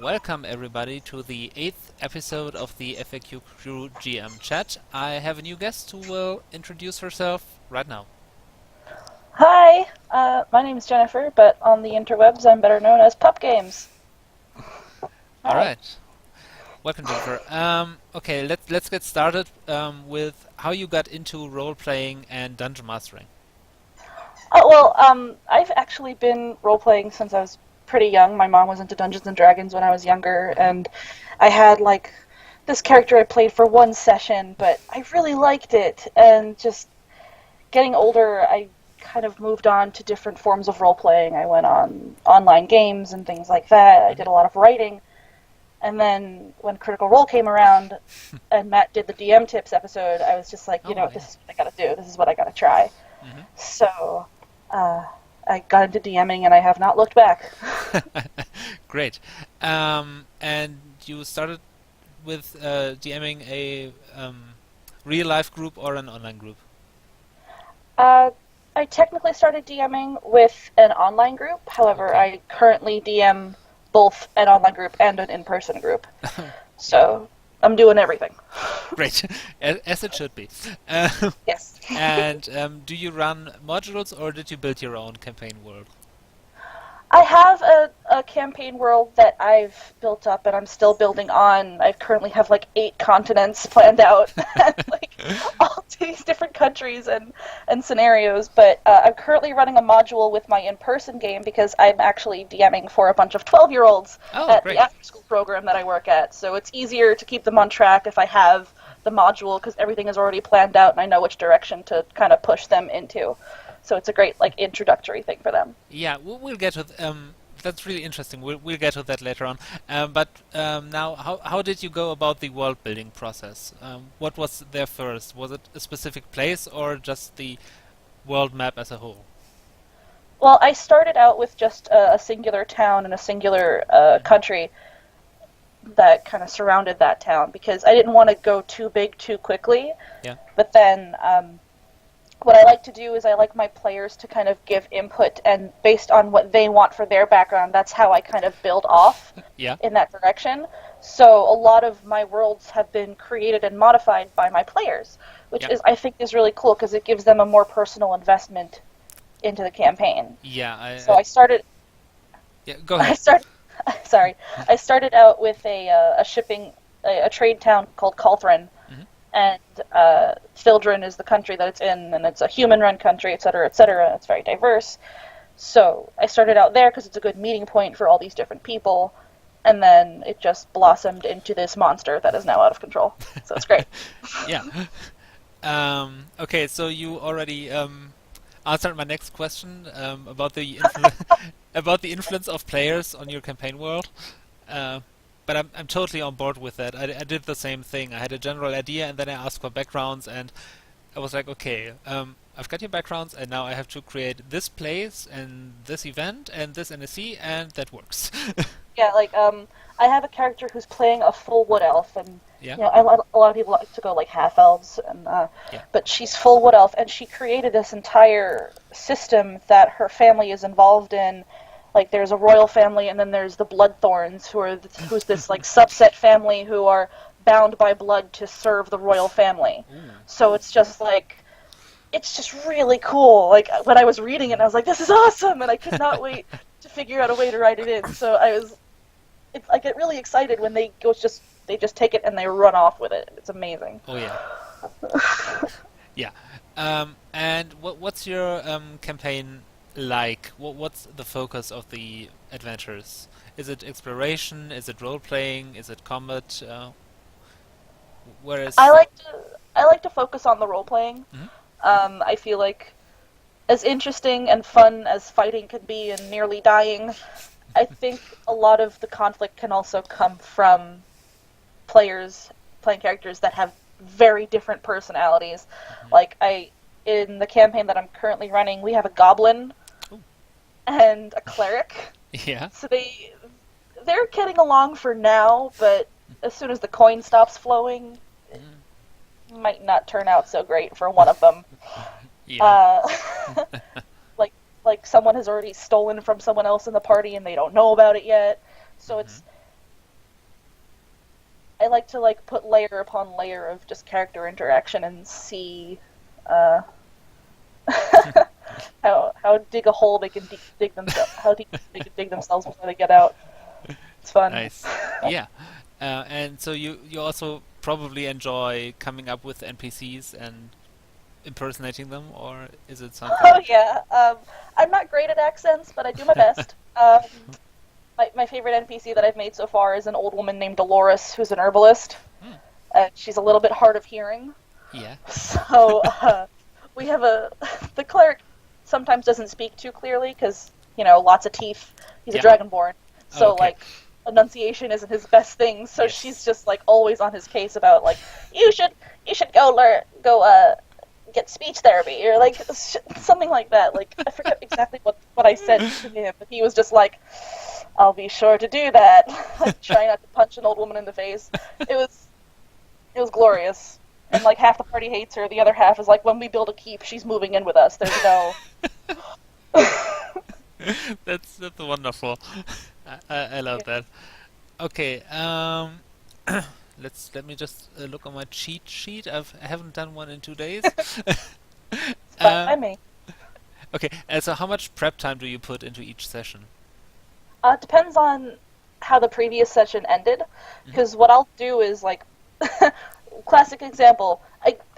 Welcome everybody to the 8th episode of the FAQCrew GM chat. I have a new guest who will introduce herself right now. Hi, my name is Jennifer, but on the interwebs I'm better known as Pup Games. Hi. Alright, welcome Jennifer. Okay, let's get started with how you got into role-playing and dungeon mastering. I've actually been role-playing since I was pretty young. My mom was into Dungeons and Dragons when I was younger, and I had, this character I played for one session, but I really liked it, and just getting older, I kind of moved on to different forms of role-playing. I went on online games and things like that. I did a lot of writing, and then when Critical Role came around, and Matt did the DM Tips episode, I was just like, this is what I gotta do. This is what I gotta try. Mm-hmm. So, I got into DMing and I have not looked back. Great. And you started with DMing a real-life group or an online group? I technically started DMing with an online group. However, Okay. I currently DM both an online group and an in-person group. So, I'm doing everything. Great, as it should be. Yes. And do you run modules or did you build your own campaign world? I have a campaign world that I've built up and I'm still building on. I currently have 8 continents planned out, all these different countries and scenarios, but I'm currently running a module with my in-person game because I'm actually DMing for a bunch of 12-year-olds at great. the after-school program that I work at, so it's easier to keep them on track if I have the module because everything is already planned out and I know which direction to kind of push them into. So it's a great introductory thing for them. Yeah, we'll get to that's really interesting. We'll get to that later on. But now, how did you go about the world building process? What was there first? Was it a specific place or just the world map as a whole? Well, I started out with just a singular town and a singular country that kind of surrounded that town because I didn't want to go too big too quickly. Yeah. But then what I like to do is I like my players to kind of give input, and based on what they want for their background, that's how I kind of build off in that direction. So a lot of my worlds have been created and modified by my players, which I think is really cool because it gives them a more personal investment into the campaign. Yeah. I started. Yeah, go ahead. I started out with a trade town called Calthrin. And Fildren is the country that it's in, and it's a human-run country, et cetera, et cetera. It's very diverse. So I started out there because it's a good meeting point for all these different people, and then it just blossomed into this monster that is now out of control. So it's great. Yeah. Okay, so you already answered my next question about the about the influence of players on your campaign world. But I'm totally on board with that. I did the same thing. I had a general idea, and then I asked for backgrounds, and I was like, okay, I've got your backgrounds, and now I have to create this place, and this event, and this NSC, and that works. Yeah, I have a character who's playing a full wood elf, and Yeah. a lot of people like to go half elves, and but she's full wood elf, and she created this entire system that her family is involved in. There's a royal family, and then there's the Bloodthorns, who's this subset family who are bound by blood to serve the royal family. So it's just really cool. When I was reading it, I was like, this is awesome, and I could not wait to figure out a way to write it in. So I get really excited when they just take it and they run off with it. It's amazing. Oh yeah. Yeah. And what's your campaign like? What's the focus of the adventures? Is it exploration? Is it role playing? Is it combat? I like to focus on the role playing. I feel like as interesting and fun as fighting can be and nearly dying, I think a lot of the conflict can also come from players playing characters that have very different personalities. In the campaign that I'm currently running, we have a goblin and a cleric. Yeah. So they're getting along for now, but as soon as the coin stops flowing, it might not turn out so great for one of them. Yeah. Like someone has already stolen from someone else in the party and they don't know about it yet. So I like to like put layer upon layer of just character interaction and see uh, how dig a hole they can dig themselves, how deep they can dig themselves before they get out. It's fun. Nice. Yeah. And so you also probably enjoy coming up with NPCs and impersonating them, or is it Oh something? yeah, I'm not great at accents, but I do my best. My favorite NPC that I've made so far is an old woman named Dolores, who's an herbalist. Hmm. She's a little bit hard of hearing, Yeah. so we have the cleric sometimes doesn't speak too clearly because lots of teeth. He's a Yeah. dragonborn, Oh, so okay. like enunciation isn't his best thing. So she's Yes. just like always on his case about like you should go get speech therapy or like something like that. Like I forget exactly what I said to him, but he was just like, "I'll be sure to do that." Like trying not to punch an old woman in the face. It was glorious. And like half the party hates her, the other half is like, when we build a keep, she's moving in with us. There's no. That's wonderful. I love that. Okay. Let me just look on my cheat sheet. I haven't done one in 2 days. It's fine uh, by me. okay. So how much prep time do you put into each session? It depends on how the previous session ended, Hmm. because what I'll do is like, classic example.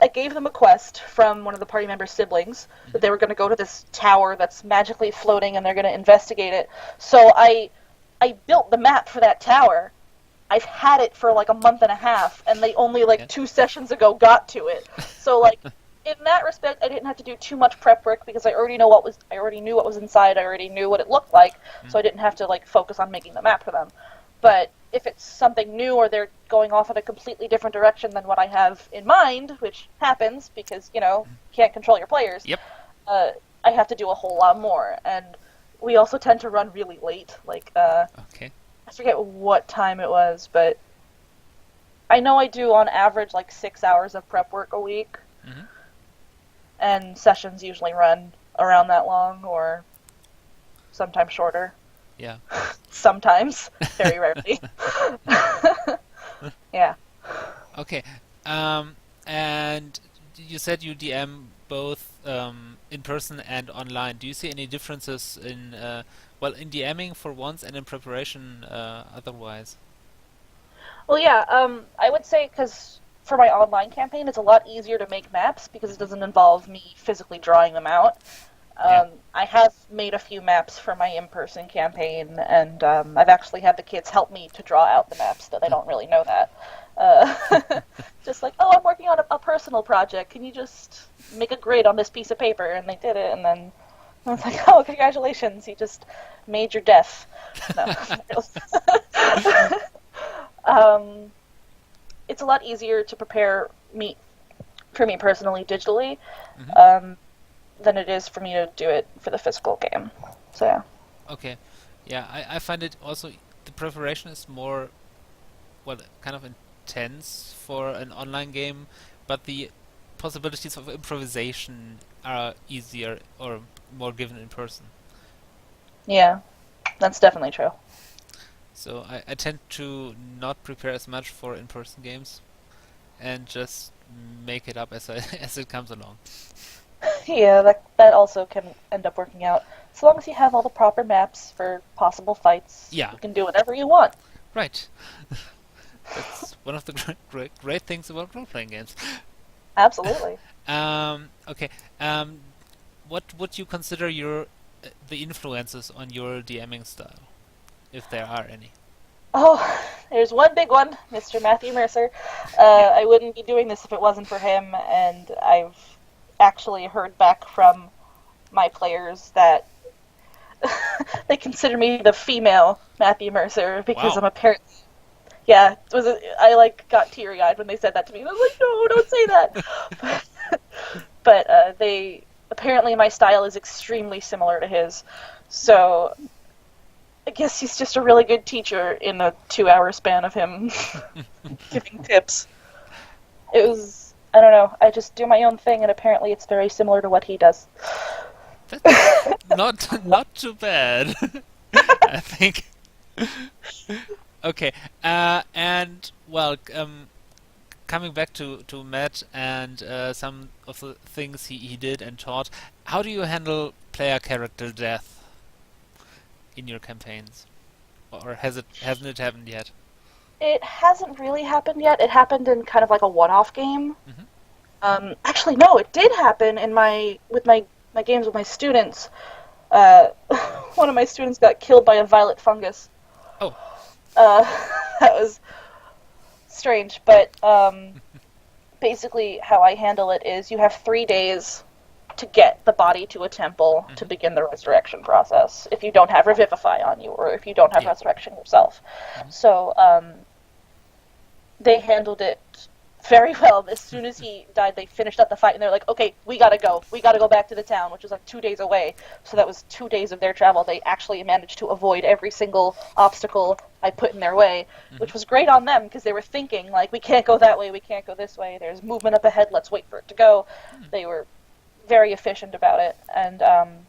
I gave them a quest from one of the party members' siblings that Hmm. they were going to go to this tower that's magically floating and they're going to investigate it. So I built the map for that tower. I've had it for like a month and a half, and they only Yeah. like 2 sessions ago got to it. So like in that respect, I didn't have to do too much prep work because I already knew what was inside. I already knew what it looked like, Mm. so I didn't have to like focus on making the map for them. But if it's something new or they're going off in a completely different direction than what I have in mind, which happens because you can't control your players, Yep. uh, I have to do a whole lot more. And we also tend to run really late. Like Okay. I forget what time it was, but I know I do on average like 6 hours of prep work a week, Hmm. and sessions usually run around that long or sometimes shorter. Yeah. Sometimes, very rarely. Yeah. Okay. And you said you DM both in person and online. Do you see any differences in in DMing for once and in preparation otherwise? Well, yeah, I would say because for my online campaign, it's a lot easier to make maps because it Hmm. doesn't involve me physically drawing them out. Yeah. I have made a few maps for my in-person campaign, and I've actually had the kids help me to draw out the maps, though they don't really know that. Just like, oh, I'm working on a personal project. Can you just make a grid on this piece of paper? And they did it, and then I was like, oh, congratulations, you just made your death. No. um, it's a lot easier to prepare for me personally digitally. Hmm. Um, than it is for me to do it for the physical game. So yeah. Okay. Yeah, I find it also the preparation is more kind of intense for an online game, but the possibilities of improvisation are easier or more given in person. Yeah, that's definitely true. So I tend to not prepare as much for in-person games and just make it up as as it comes along. Yeah, that also can end up working out. As long as you have all the proper maps for possible fights, Yeah, you can do whatever you want. right. That's one of the great things about role-playing games. Absolutely. Okay. What would you consider your the influences on your DMing style, if there are any? Oh, there's one big one, Mr. Matthew Mercer. Yeah. I wouldn't be doing this if it wasn't for him, and I've actually heard back from my players that they consider me the female Matthew Mercer because Wow. I'm apparently. Yeah, I like got teary eyed when they said that to me. And I was like, no, don't say that. But they apparently my style is extremely similar to his, so I guess he's just a really good teacher in a 2 hour span of him giving tips. It was I don't know. I just do my own thing, and apparently it's very similar to what he does. That's not too bad. I think. Okay. And well, coming back to Matt and some of the things he did and taught, how do you handle player character death in your campaigns? Or hasn't it happened yet? It hasn't really happened yet. It happened in kind of like a one-off game. Hmm. Actually, no, it did happen in my games with my students. Uh, one of my students got killed by a violet fungus. Oh. Uh, that was strange, but basically how I handle it is you have 3 days to get the body to a temple to Hmm. begin the resurrection process if you don't have Revivify on you or if you don't have Yeah. resurrection yourself. Hmm. So they handled it very well. As soon as he died, they finished up the fight and they're like, okay, we gotta go. We gotta go back to the town, which was like 2 days away. So that was 2 days of their travel. They actually managed to avoid every single obstacle I put in their way, Hmm. which was great on them because they were thinking, like, we can't go that way, we can't go this way. There's movement up ahead, let's wait for it to go. Hmm. They were very efficient about it. And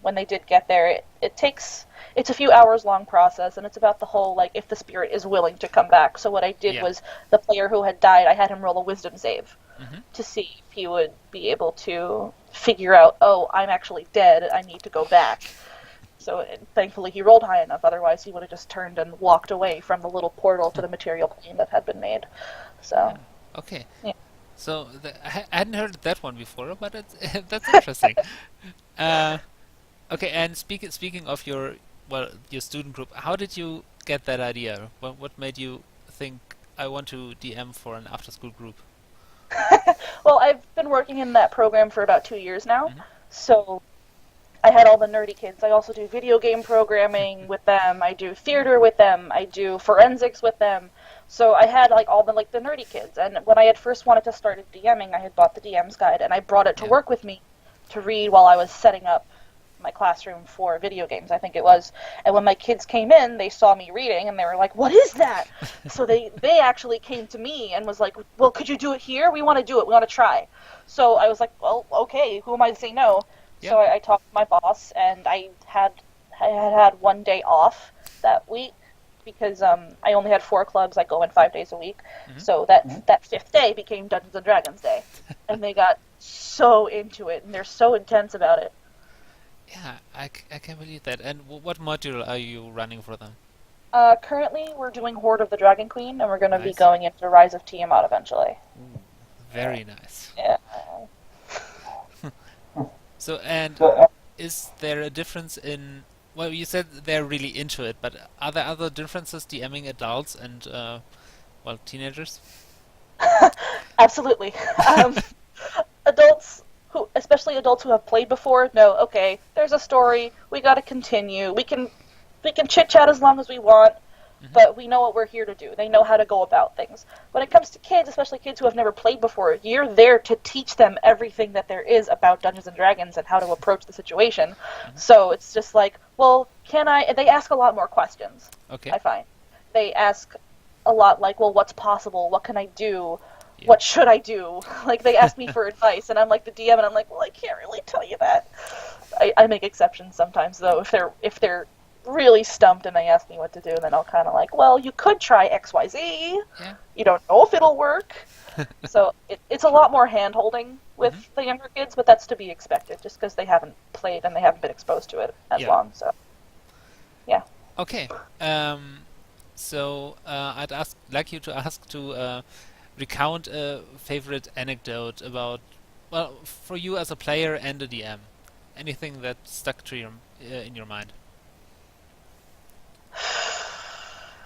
when they did get there, it's a few hours long process, and it's about the whole like if the spirit is willing to come back. So what I did Yeah. was the player who had died, I had him roll a wisdom save Hmm. to see if he would be able to figure out, oh, I'm actually dead, I need to go back. So thankfully he rolled high enough, otherwise he would have just turned and walked away from the little portal to the material plane that had been made. Yeah. So, Okay. yeah. So I hadn't heard that one before, but it's that's interesting. Uh, okay, and speaking of your student group, how did you get that idea? What made you think I want to DM for an after school group? Well, I've been working in that program for about 2 years now, Hmm. so I had all the nerdy kids. I also do video game programming with them. I do theater with them. I do forensics with them. So I had like all the nerdy kids. And when I had first wanted to start DMing, I had bought the DM's guide and I brought it to Yeah. work with me to read while I was setting up my classroom for video games, I think it was. And when my kids came in, they saw me reading and they were like, "What is that?" So they actually came to me and was like, "Well, could you do it here? We want to do it. We want to try." So I was like, "Well, okay. Who am I to say no?" Yeah. So I talked to my boss, and I had 1 day off that week because I only had 4 clubs. I go in 5 days a week, Hmm. so that fifth day became Dungeons and Dragons Day, and they got so into it, and they're so intense about it. Yeah, I can believe that. And what module are you running for them? Currently, we're doing Horde of the Dragon Queen, and we're going to be Nice. going into Rise of Tiamat eventually. Ooh, very nice. Yeah. So, and is there a difference in? Well, you said they're really into it, but are there other differences DMing adults and teenagers? Absolutely. Um, adults especially adults who have played before, know. Okay, there's a story. We got to continue. We can chit chat as long as we want, Hmm. but we know what we're here to do. They know how to go about things. When it comes to kids, especially kids who have never played before, you're there to teach them everything that there is about Dungeons and Dragons and how to approach the situation. Hmm. So it's just like, well, can I? They ask a lot more questions. Okay. I find they ask a lot like, well, what's possible? What can I do? Yeah. What should I do? Like they ask me for advice, and I'm like the DM, and I'm like, well, I can't really tell you that. I make exceptions sometimes though. If they're really stumped and they ask me what to do, then I'll kind of like, well, you could try XYZ. Yeah. You don't know if it'll work. So it's a lot more hand holding with Mhm. the younger kids, but that's to be expected just because they haven't played and they haven't been exposed to it as Yeah. long. So yeah. Okay. So like you to ask to recount a favorite anecdote about, well, for you as a player and a DM, anything that stuck to your in your mind.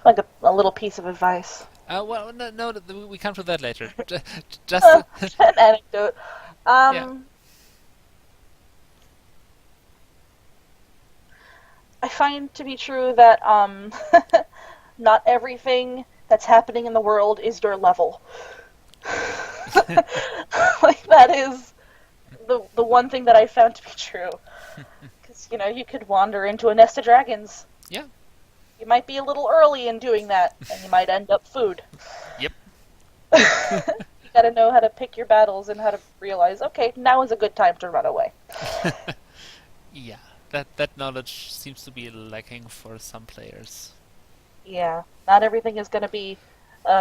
Like a little piece of advice. Well, no, we come to that later. Just An anecdote. yeah. I find to be true that not everything that's happening in the world is your level. Like that is the one thing that I found to be true. Because you could wander into a nest of dragons. Yeah. You might be a little early in doing that, and you might end up food. Yep. You gotta know how to pick your battles and how to realize, okay, now is a good time to run away. Yeah. That knowledge seems to be lacking for some players. Yeah, not everything is going to be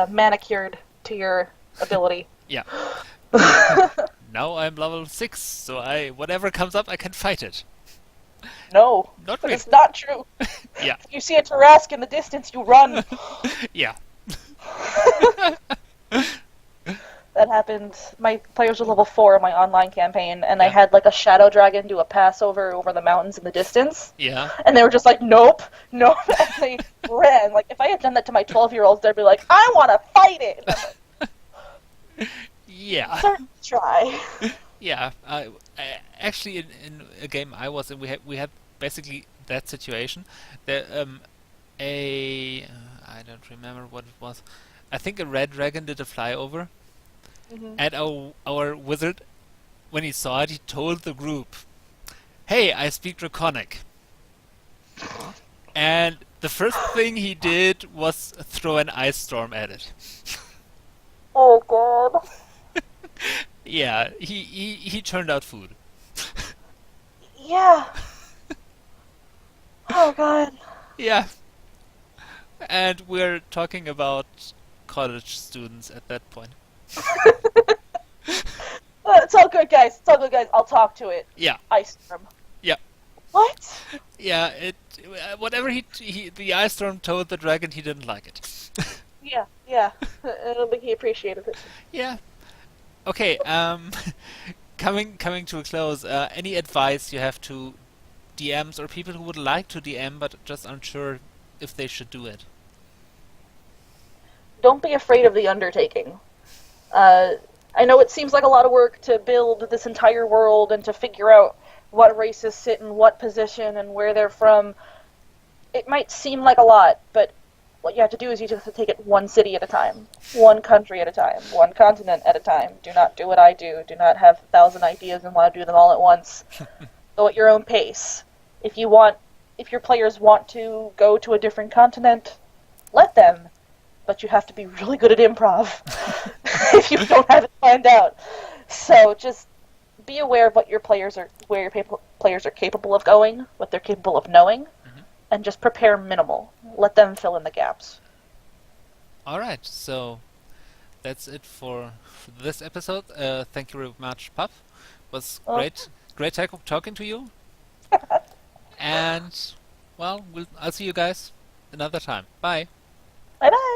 manicured to your ability. Yeah. Now I'm level 6, so whatever comes up, I can fight it. No, Not that really. is not true. Yeah. If you see a Tarrasque in the distance, you run. Yeah. That happened. My players were level 4 in my online campaign, and I Yeah. had like a shadow dragon do a pass over the mountains in the distance. Yeah. And they were just like, nope, nope. And they ran. Like, if I had done that to my 12-year-olds, they'd be like, I want to fight it. And I'm like, Yeah. certainly try. Yeah. Actually, in a game I was in, we had basically that situation. There, I don't remember what it was. I think a red dragon did a flyover, Hmm. and our wizard, when he saw it, he told the group, "Hey, I speak Draconic." And the first thing he did was throw an ice storm at it. Oh, God. Yeah, he turned out food. Yeah. Oh, God. Yeah, and we're talking about college students at that point. It's all good, guys. It's all good, guys. I'll talk to it. Yeah, Ice storm. yeah, What? yeah. Whatever the ice storm told the dragon, he didn't like it. Yeah, yeah. I don't think he appreciated it. Yeah. Okay. Coming to a close. Any advice you have to DMs or people who would like to DM but just aren't sure if they should do it? Don't be afraid of the undertaking. I know it seems like a lot of work to build this entire world and to figure out what races sit in what position and where they're from. It might seem like a lot, but what you have to do is you just have to take it one city at a time, one country at a time, one continent at a time. Do not do what I do. Do not have 1,000 ideas and want to do them all at once. Go at your own pace. If your players want to go to a different continent, let them. But you have to be really good at improv if you don't have it planned out. So just be aware of what your players are, where your players are capable of going, what they're capable of knowing, and just prepare minimal. Let them fill in the gaps. All right. So that's it for this episode. Thank you very much, Puff. It was great talking to you. And well, I'll see you guys another time. Bye. Bye bye.